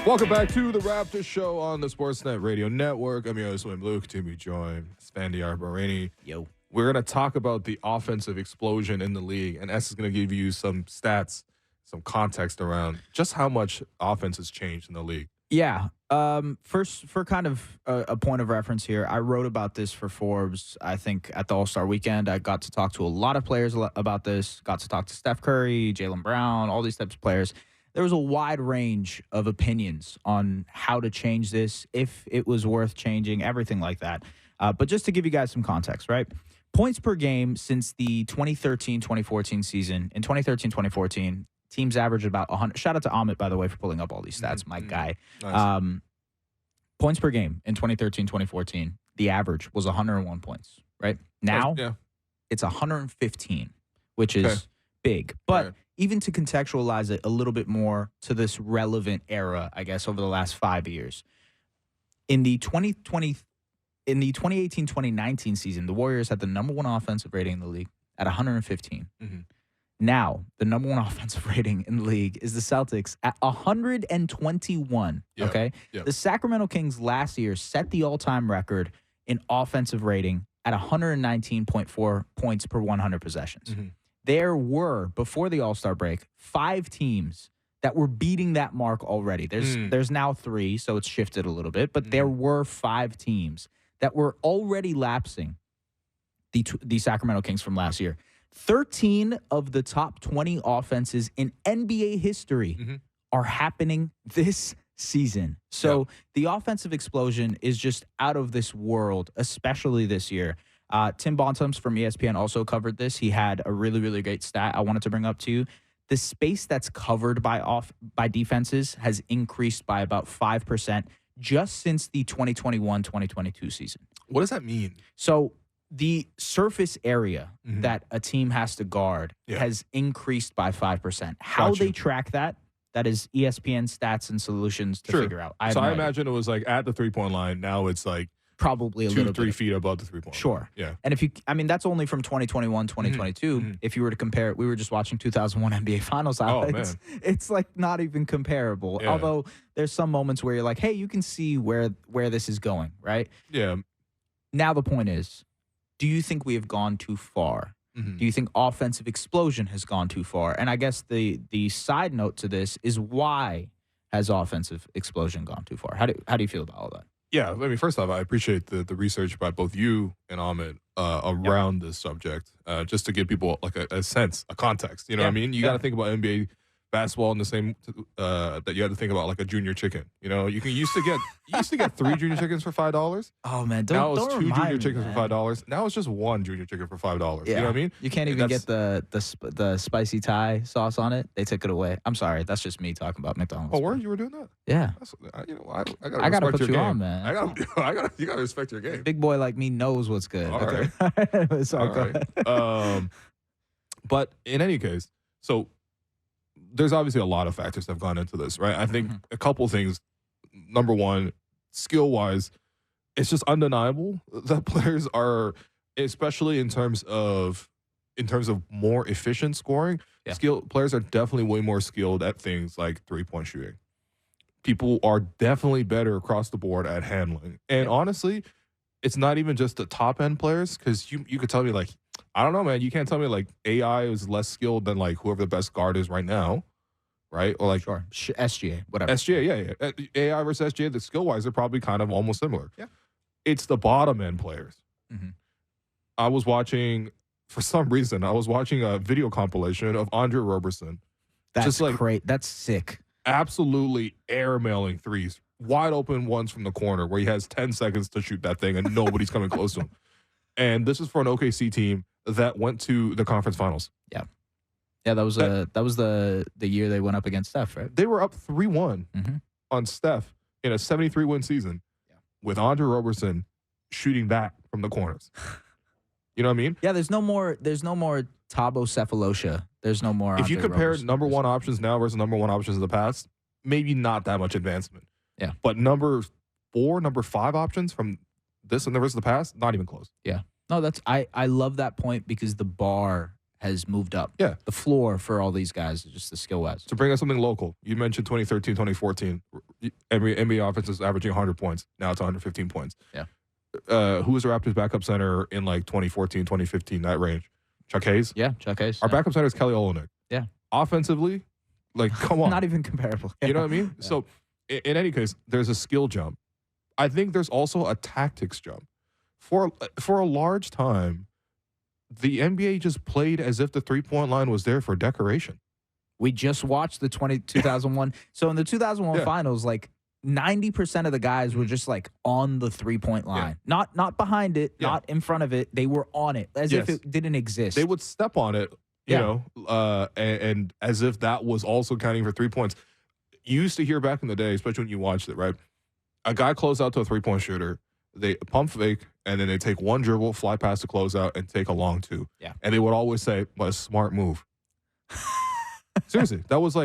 Welcome back to the Raptors show on the Sportsnet Radio Network. I'm your host, William Luke. To be joined, Esfandiar Baraheni. Yo. We're going to talk about the offensive explosion in the league, and S is going to give you some stats, some context around just how much offense has changed in the league. Yeah. First, for kind of a point of reference here, I wrote about this for Forbes, I think, at the All-Star weekend. I got to talk to a lot of players about this, got to talk to Steph Curry, Jaylen Brown, all these types of players. There was a wide range of opinions on how to change this, if it was worth changing, everything like that. But just to give you guys some context, right? Points per game since the 2013-2014 season. In 2013-2014, teams averaged about 100. Shout out to Amit, by the way, for pulling up all these stats, my guy. Nice. Points per game in 2013-2014, the average was 101 points, right? Now, it's 115, which is big. But even to contextualize it a little bit more to this relevant era, I guess, over the last 5 years, in the 2018-2019 season, the Warriors had the #1 offensive rating in the league at 115. Mm-hmm. Now, the #1 offensive rating in the league is the Celtics at 121. Yep. Okay? Yep. The Sacramento Kings last year set the all-time record in offensive rating at 119.4 points per 100 possessions. Mm-hmm. There were, before the All-Star break, 5 teams that were beating that mark already. There's now 3, so it's shifted a little bit, but there were 5 teams that were already lapsing the Sacramento Kings from last year. 13 of the top 20 offenses in NBA history are happening this season. So the offensive explosion is just out of this world, especially this year. Tim Bontemps from ESPN also covered this. He had a really, really great stat I wanted to bring up to you. The space that's covered by defenses has increased by about 5% just since the 2021-2022 season. What does that mean? So the surface area that a team has to guard has increased by 5%. How they track that is ESPN stats and solutions to figure out. I imagine it was like at the three-point line. Now it's like probably a 2-3 feet above the three-point line. Sure. Yeah. And that's only from 2021, 2022. If you were to compare it, we were just watching 2001 NBA Finals highlights. Oh, man. It's like not even comparable. Yeah. Although there's some moments where you're like, hey, you can see where this is going, right? Yeah. Now the point is, do you think we have gone too far? Do you think offensive explosion has gone too far? And I guess the side note to this is, why has offensive explosion gone too far? How do you feel about all that? Yeah, I mean, first off, I appreciate the research by both you and Amit around this subject, just to give people like a sense, a context. You know what I mean? You got to think about NBA basketball in the same that you had to think about like a junior chicken. You know, you used to get 3 junior chickens for $5. Oh man, now it's don't 2 remind junior chickens me, for $5. Now it's just 1 junior chicken for $5. Yeah. You know what I mean? You can't even get the spicy Thai sauce on it. They took it away. I'm sorry, that's just me talking about McDonald's. Oh, where you were doing that? Yeah. I gotta put your you game. on, man. You gotta respect your game. Big boy like me knows what's good. All okay. right. Sorry, go ahead. But in any case, so there's obviously a lot of factors that have gone into this, right? I think a couple things. Number one, skill-wise, it's just undeniable that players are, especially in terms of more efficient scoring, players are definitely way more skilled at things like three-point shooting. People are definitely better across the board at handling. And honestly, it's not even just the top-end players, because you could tell me, like, I don't know, man. You can't tell me, like, AI is less skilled than, like, whoever the best guard is right now, right? Or, like, SGA, whatever. SGA, yeah. AI versus SGA, the skill-wise, they're probably kind of almost similar. Yeah. It's the bottom-end players. I was watching, for some reason, a video compilation of Andre Roberson. That's just like great. That's sick. Absolutely air-mailing threes. Wide open ones from the corner where he has 10 seconds to shoot that thing and nobody's coming close to him. And this is for an OKC team that went to the conference finals. Yeah. Yeah, that was the year they went up against Steph, right? They were up 3-1 on Steph in a 73-win season with Andre Roberson shooting that from the corners. You know what I mean? Yeah, there's no more Thabo Cephalosha. There's no more. If you compare number 1 options now versus number 1 options in the past, maybe not that much advancement. Yeah. But number 4, number 5 options from this and the rest of the past, not even close. Yeah. No, I love that point because the bar has moved up. Yeah. The floor for all these guys is just the skill wise. To bring us something local, you mentioned 2013, 2014. NBA offense is averaging 100 points. Now it's 115 points. Yeah. Who was the Raptors backup center in like 2014, 2015, that range? Chuck Hayes? Yeah, Chuck Hayes. Our backup center is Kelly Olynyk. Yeah. Offensively, like, come on. Not even comparable. You know what I mean? Yeah. So, in any case, there's a skill jump. I think there's also a tactics jump. For a large time, the NBA just played as if the three-point line was there for decoration. We just watched the 2001. So in the 2001 finals, like 90% of the guys were just like on the three-point line. Not behind it, not in front of it. They were on it as if it didn't exist. They would step on it, you know, and as if that was also counting for 3 points. You used to hear back in the day, especially when you watched it, right? A guy close out to a three-point shooter, they pump fake, and then they take one dribble, fly past the closeout, and take a long two. Yeah. And they would always say, "What a smart move." Seriously, that was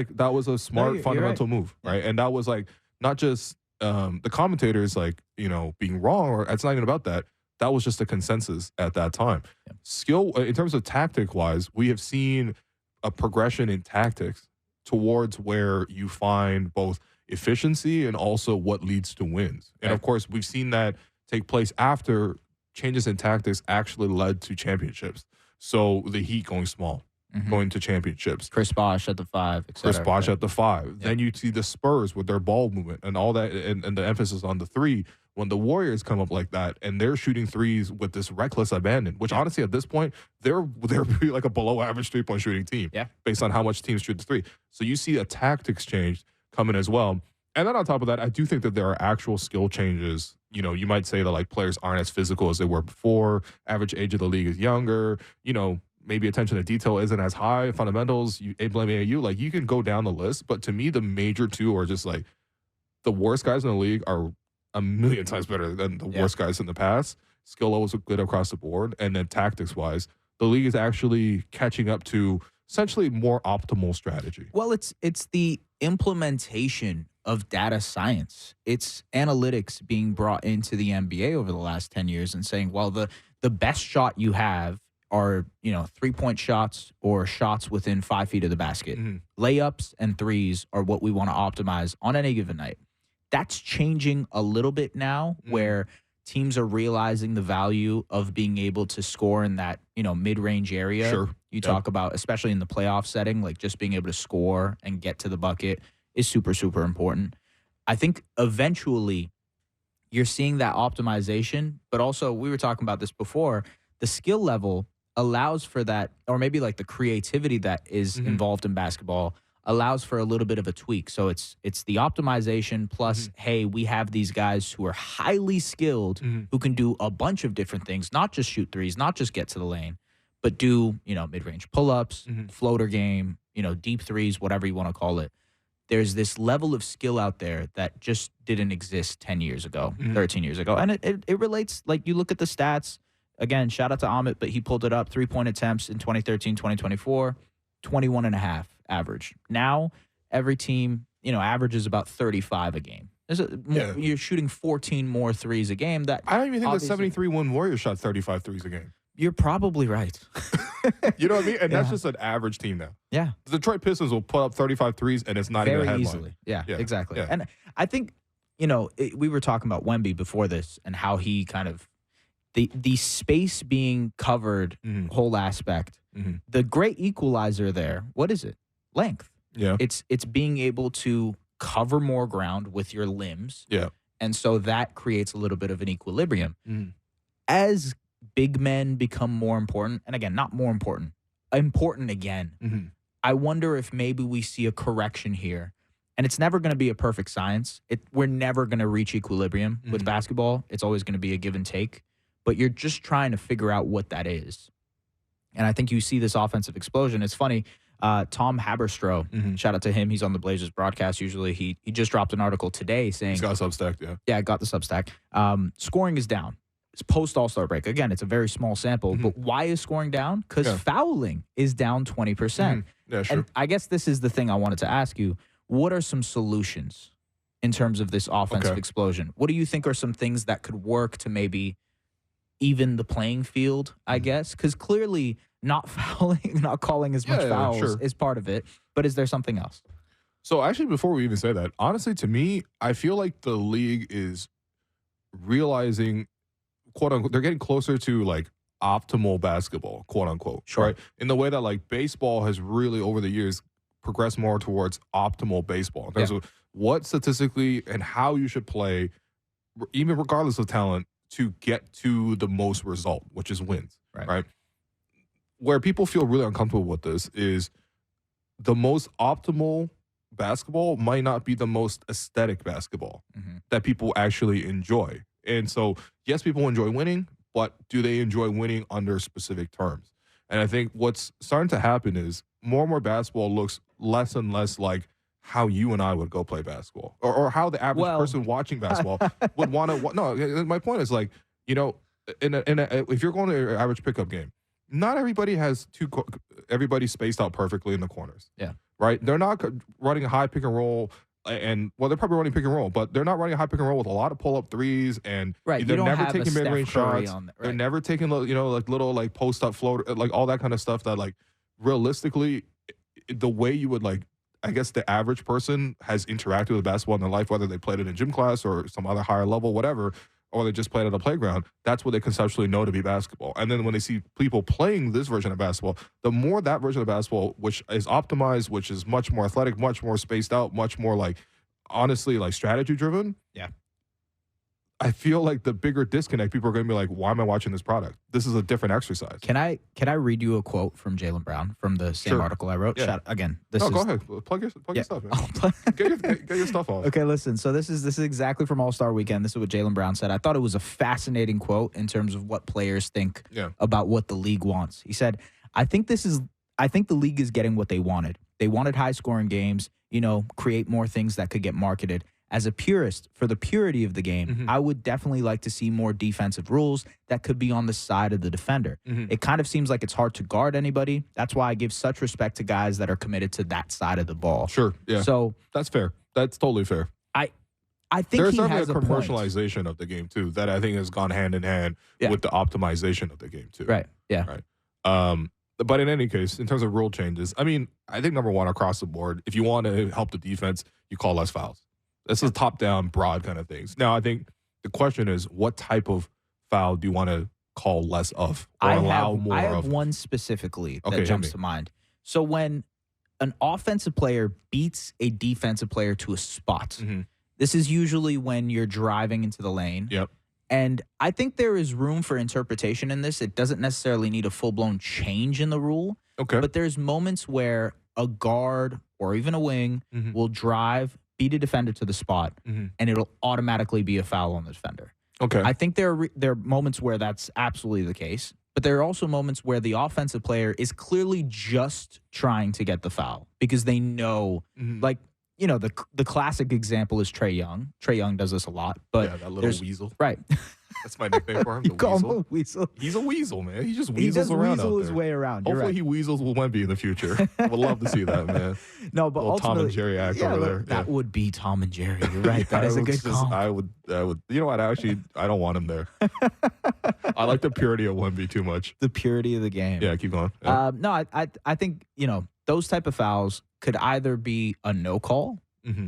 a smart fundamental move, right? And that was like not just the commentators like, you know, being wrong, or it's not even about that. That was just a consensus at that time. Yeah. Skill in terms of tactic wise, we have seen a progression in tactics towards where you find both efficiency and also what leads to wins. And of course, we've seen that take place after changes in tactics actually led to championships. So the Heat going small. Going to championships. Chris Bosh at the 5, et cetera. Chris Bosh at the 5. Yeah. Then you see the Spurs with their ball movement and all that, and the emphasis on the 3. When the Warriors come up like that and they're shooting threes with this reckless abandon, which honestly at this point they're like a below average 3-point shooting team, based on how much teams shoot the 3. So you see a tactics change coming as well. And then on top of that, I do think that there are actual skill changes. You know, you might say that like players aren't as physical as they were before. Average age of the league is younger. You know, maybe attention to detail isn't as high. Fundamentals, blame AAU. Like, you can go down the list. But to me, the major two are just like the worst guys in the league are a million times better than the worst guys in the past. Skill levels are good across the board. And then tactics-wise, the league is actually catching up to essentially more optimal strategy. Well, it's the implementation of data science. It's analytics being brought into the NBA over the last 10 years and saying, well, the best shot you have are, you know, 3-point shots or shots within 5 feet of the basket. Layups and threes are what we want to optimize on any given night. That's changing a little bit now, where teams are realizing the value of being able to score in that, you know, mid-range area. Sure. You talk about, especially in the playoff setting, like just being able to score and get to the bucket is super, super important. I think eventually you're seeing that optimization, but also we were talking about this before, the skill level allows for that, or maybe like the creativity that is involved in basketball allows for a little bit of a tweak. So it's the optimization plus, hey, we have these guys who are highly skilled who can do a bunch of different things, not just shoot threes, not just get to the lane, but do, you know, mid-range pull-ups, floater game, you know, deep threes, whatever you want to call it. There's this level of skill out there that just didn't exist 10 years ago, 13 years ago. And it relates, like, you look at the stats. Again, shout out to Amit, but he pulled it up. 3-point attempts in 2013, 2024, 21.5 average. Now, every team, you know, averages about 35 a game. You're shooting 14 more threes a game. That I don't even think the 73-1 Warriors shot 35 threes a game. You're probably right. You know what I mean? And that's just an average team now. Yeah. The Detroit Pistons will put up 35 threes, and it's not even a headline. Easily. Yeah, exactly. Yeah. And I think, you know, we were talking about Wemby before this and how he kind of, the space being covered whole aspect. The great equalizer there, what is it? Length. Yeah. It's being able to cover more ground with your limbs. Yeah. And so that creates a little bit of an equilibrium. As big men become more important, and again, not more important, important again, I wonder if maybe we see a correction here. And it's never going to be a perfect science. We're never going to reach equilibrium with basketball. It's always going to be a give and take. But you're just trying to figure out what that is. And I think you see this offensive explosion. It's funny, Tom Haberstroh, shout out to him. He's on the Blazers broadcast usually. He just dropped an article today saying— He's got a Substack, yeah. Yeah, I got the Substack. Scoring is down. It's post-All-Star break. Again, it's a very small sample. But why is scoring down? Because fouling is down 20%. Yeah, sure. And I guess this is the thing I wanted to ask you. What are some solutions in terms of this offensive explosion? What do you think are some things that could work to maybe even the playing field, I guess? Because clearly not fouling, not calling as much fouls is part of it. But is there something else? So actually, before we even say that, honestly, to me, I feel like the league is realizing, quote unquote, they're getting closer to like optimal basketball, quote unquote, Sure. right? In the way that like baseball has really over the years progressed more towards optimal baseball in terms of what statistically and how you should play, even regardless of talent, to get to the most result, which is wins, right? Where people feel really uncomfortable with this is the most optimal basketball might not be the most aesthetic basketball that people actually enjoy. And so, yes, people enjoy winning, but do they enjoy winning under specific terms? And I think what's starting to happen is more and more basketball looks less and less like how you and I would go play basketball, or how the average person watching basketball would want to. No, my point is like, you know, if you're going to your average pickup game, not everybody has everybody spaced out perfectly in the corners. Yeah. Right? They're not running a high pick and roll, and well, they're probably running pick and roll, but they're not running a high pick and roll with a lot of pull up threes, and they're never taking mid range shots. They're Right. never taking like little like post up floater, like all that kind of stuff that like realistically, the way you would like, I guess the average person has interacted with basketball in their life, whether they played it in gym class or some other higher level, whatever, or they just played at a playground. That's what they conceptually know to be basketball. And then when they see people playing this version of basketball, the more that version of basketball, which is optimized, which is much more athletic, much more spaced out, much more like, honestly, like strategy driven. Yeah. I feel like the bigger disconnect, people are going to be like, why am I watching this product? This is a different exercise. Can I read you a quote from Jaylen Brown from the same article I wrote? Yeah. Go ahead. Plug your stuff, man. Get your stuff off. Okay, listen. So this is exactly from All-Star Weekend. This is what Jaylen Brown said. I thought it was a fascinating quote in terms of what players think about what the league wants. He said, I think the league is getting what they wanted. They wanted high-scoring games, create more things that could get marketed. As a purist, for the purity of the game, I would definitely like to see more defensive rules that could be on the side of the defender. It kind of seems like it's hard to guard anybody. That's why I give such respect to guys that are committed to that side of the ball. Sure, yeah. So that's fair. That's totally fair. I think there's he has a commercialization of the game too that I think has gone hand in hand with the optimization of the game too. Right. Yeah. Right. But in any case, in terms of rule changes, I mean, I think number one across the board, if you want to help the defense, you call less fouls. This is top-down, broad kind of things. Now, I think the question is, what type of foul do you want to call less of or allow more of? I have one specifically that jumps to mind. So when an offensive player beats a defensive player to a spot, this is usually when you're driving into the lane. Yep. And I think there is room for interpretation in this. It doesn't necessarily need a full-blown change in the rule. Okay. But there's moments where a guard or even a wing will drive, beat a defender to the spot, and it'll automatically be a foul on the defender. Okay. I think there are moments where that's absolutely the case, but there are also moments where the offensive player is clearly just trying to get the foul because they know, like, the classic example is Trae Young. Trae Young does this a lot, but that little weasel. Right. That's my nickname for him. You call him a weasel. He's a weasel, man. He just weasels around. He does weasel out his there. way around. Hopefully he weasels with Wemby in the future. Would love to see that, man. No, but Tom and Jerry act over there. That would be Tom and Jerry. You're right. That is a good call. I would. You know what? I don't want him there. I like the purity of Wemby too much. The purity of the game. Yeah, keep going. Yeah. No, I think those type of fouls could either be a no call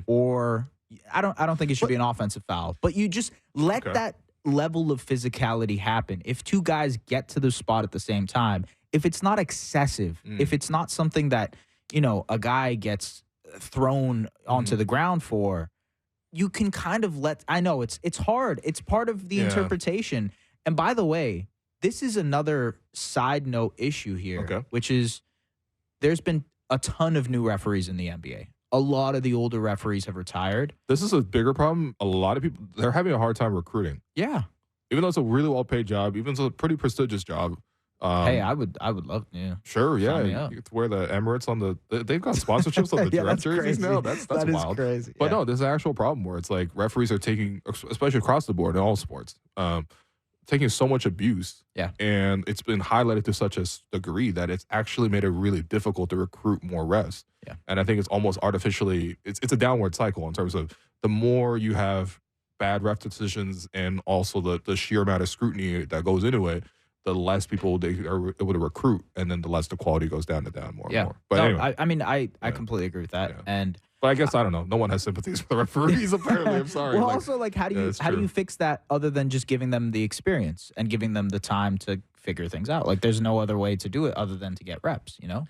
or I don't think it should be an offensive foul. But you just let that level of physicality happen. If two guys get to the spot at the same time, if it's not excessive, if it's not something that, a guy gets thrown onto the ground for, you can kind of I know it's hard. It's part of the interpretation. And by the way, this is another side note issue here, which is there's been a ton of new referees in the NBA. A lot of the older referees have retired. This is a bigger problem. A lot of people, they're having a hard time recruiting. Yeah. Even though it's a really well-paid job, even though it's a pretty prestigious job. Hey, I would love, Sure, yeah. You get to wear the Emirates on they've got sponsorships on the direct jerseys now. That's wild. Crazy. But no, there's an actual problem where it's like referees are taking, especially across the board in all sports, taking so much abuse. Yeah. And it's been highlighted to such a degree that it's actually made it really difficult to recruit more refs. Yeah. And I think it's almost artificially, it's a downward cycle in terms of the more you have bad ref decisions and also the sheer amount of scrutiny that goes into it, the less people they are able to recruit, and then the less the quality goes down and down more and more. But no, anyway, I mean, I completely agree with that. Yeah. And but I guess I don't know. No one has sympathies for the referees. Apparently, I'm sorry. well, also, like, how do you fix that other than just giving them the experience and giving them the time to figure things out? Like, there's no other way to do it other than to get reps. You know?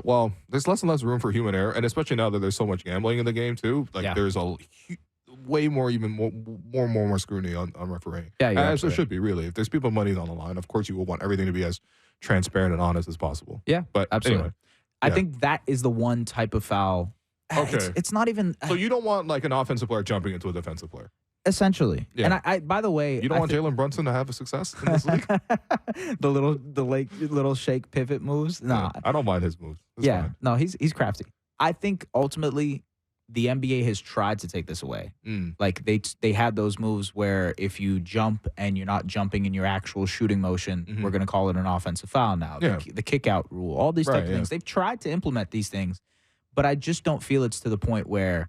Well, there's less and less room for human error, and especially now that there's so much gambling in the game too. Like, there's way more, even more scrutiny on refereeing. Yeah, as there should be, really. If there's people money on the line, of course you will want everything to be as transparent and honest as possible. Yeah, but absolutely. Anyway, I think that is the one type of foul. Okay, it's not even. So you don't want like an offensive player jumping into a defensive player. Essentially, yeah. And I by the way, you don't want Jalen Brunson to have a success in this league. the little shake pivot moves. Nah, I don't mind his moves. It's fine. No, he's crafty. I think ultimately the NBA has tried to take this away. Like they had those moves where if you jump and you're not jumping in your actual shooting motion, we're going to call it an offensive foul now. Yeah. The kick out rule, all these type of things. They've tried to implement these things, but I just don't feel it's to the point where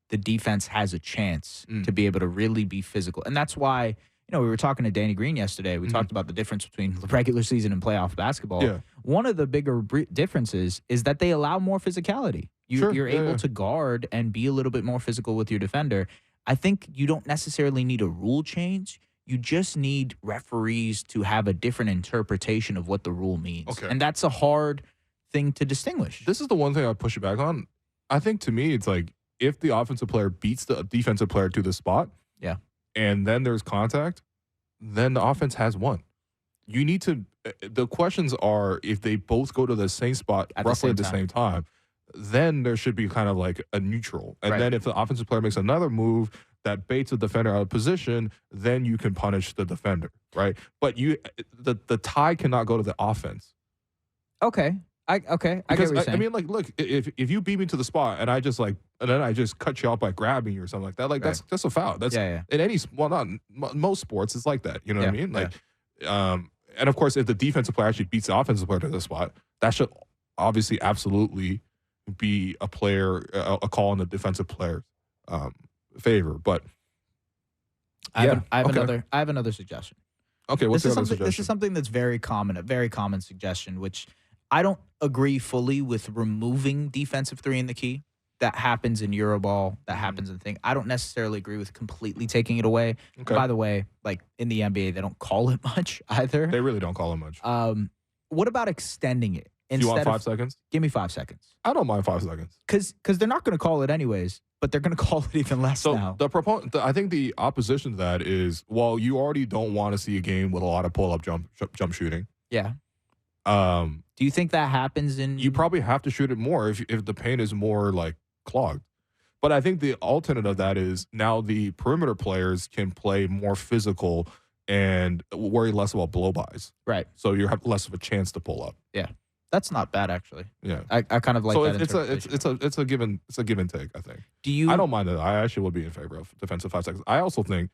the defense has a chance to be able to really be physical. And that's why, you know, we were talking to Danny Green yesterday. We talked about the difference between regular season and playoff basketball. Yeah. One of the bigger differences is that they allow more physicality. You're able to guard and be a little bit more physical with your defender. I think you don't necessarily need a rule change. You just need referees to have a different interpretation of what the rule means. Okay. And that's a hard thing to distinguish. This is the one thing I push you back on. I think to me, it's like if the offensive player beats the defensive player to the spot, and then there's contact, then the offense has won. You need to. The questions are if they both go to the same spot roughly at the same time, then there should be kind of like a neutral. And then if the offensive player makes another move that baits the defender out of position, then you can punish the defender, right? But the tie cannot go to the offense. Okay. I get what you're saying. I mean, like, look, if you beat me to the spot and then I just cut you off by grabbing you or something like that, like that's a foul. That's in any not most sports it's like that. You know what I mean? Like, and of course, if the defensive player actually beats the offensive player to the spot, that should obviously absolutely be a call in the defensive player's favor. But I have another suggestion. Okay, what's the other suggestion? This is something that's very common, a very common suggestion, which I don't agree fully with removing defensive three in the key. That happens in Euroball. That happens in the thing. I don't necessarily agree with completely taking it away. Okay. By the way, like in the NBA, they don't call it much either. They really don't call it much. What about extending it? Do you want 5 seconds? Give me 5 seconds. I don't mind 5 seconds. Because they're not going to call it anyways, but they're going to call it even less now. I think the opposition to that is, well, you already don't want to see a game with a lot of pull-up jump shooting. Yeah. Do you think that happens in? You probably have to shoot it more if the paint is more like clogged. But I think the alternate of that is now the perimeter players can play more physical and worry less about blow-bys. Right. So you have less of a chance to pull up. Yeah. That's not bad, actually. Yeah. I kind of like that interpretation. It's a give and take, I think. I don't mind that. I actually would be in favor of defensive 5 seconds. I also think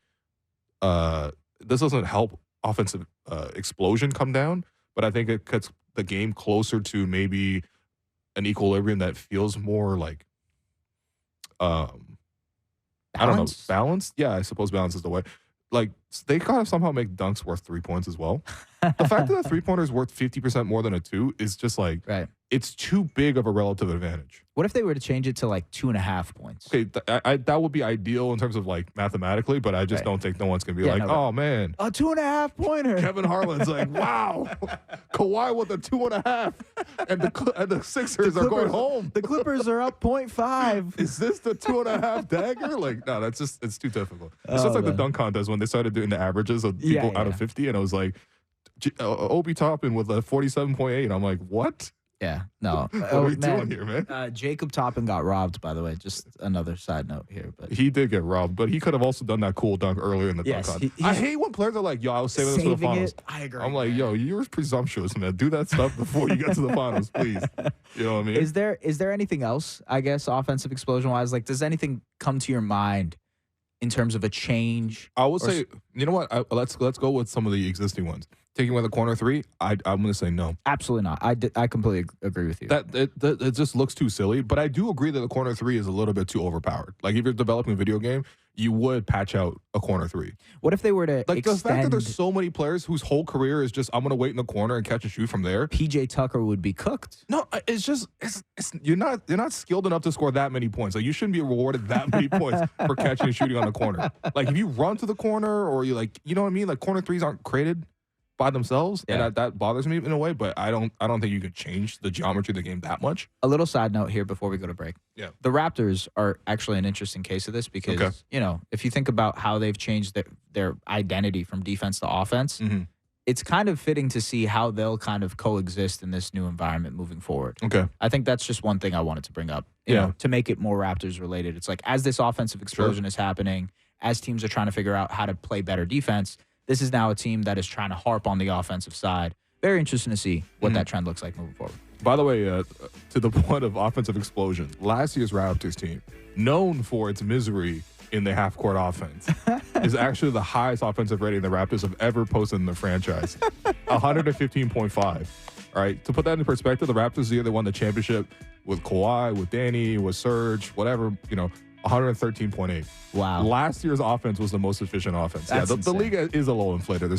this doesn't help offensive explosion come down, but I think it cuts the game closer to maybe an equilibrium that feels more like I don't know, balanced. Yeah, I suppose balance is the way. Like, they gotta somehow make dunks worth 3 points as well. The fact that a 3-pointer is worth 50% more than a 2 is just like, it's too big of a relative advantage. What if they were to change it to like 2.5 points? Okay, that would be ideal in terms of like mathematically, but I just don't think no one's gonna be oh man, a 2.5 pointer. Kevin Harlan's like, wow, Kawhi with a 2.5, and the Sixers are going home. The Clippers are up 0.5. Is this the 2.5 dagger? Like, no, it's too difficult. It's just like the dunk contest when they started doing the averages of people out of 50, and it was like Obi Toppin with a 47.8. And I'm like, what? Yeah, no. What are we doing here, man? Jacob Toppin got robbed, by the way. Just another side note here. But he did get robbed, but he could have also done that cool dunk earlier in the dunk contest. I hate when players are like, yo, I was saving this for the finals. I agree. I'm like, yo, you're presumptuous, man. Do that stuff before you get to the finals, please. You know what I mean? Is there anything else, I guess, offensive explosion-wise? Like, does anything come to your mind in terms of a change? I would say, you know what? Let's go with some of the existing ones. taking away the corner three, I'm going to say no. Absolutely not. I completely agree with you. It just looks too silly. But I do agree that the corner three is a little bit too overpowered. Like if you're developing a video game, you would patch out a corner three. What if they were to Like the fact that extend? there's so many players whose whole career is just I'm going to wait in the corner and catch and shoot from there. PJ Tucker would be cooked. No, it's just you're not skilled enough to score that many points. Like you shouldn't be rewarded that many points for catching and shooting on the corner. Like if you run to the corner or you like, you know what I mean? Like corner threes aren't created by themselves, and that bothers me in a way. But I don't think you can change the geometry of the game that much. A little side note here before we go to break. Yeah, the Raptors are actually an interesting case of this because you know, if you think about how they've changed their identity from defense to offense, it's kind of fitting to see how they'll kind of coexist in this new environment moving forward. Okay, I think that's just one thing I wanted to bring up. You know, to make it more Raptors related. It's like as this offensive explosion is happening, as teams are trying to figure out how to play better defense. This is now a team that is trying to harp on the offensive side. Very interesting to see what that trend looks like moving forward. By the way, to the point of offensive explosion, last year's Raptors team, known for its misery in the half-court offense, is actually the highest offensive rating the Raptors have ever posted in the franchise, 115.5. All right, to put that in perspective, the Raptors the year they won the championship with Kawhi, with Danny, with Serge, whatever, 113.8. Wow. Last year's offense was the most efficient offense. That's the insane. league is a little inflated. There's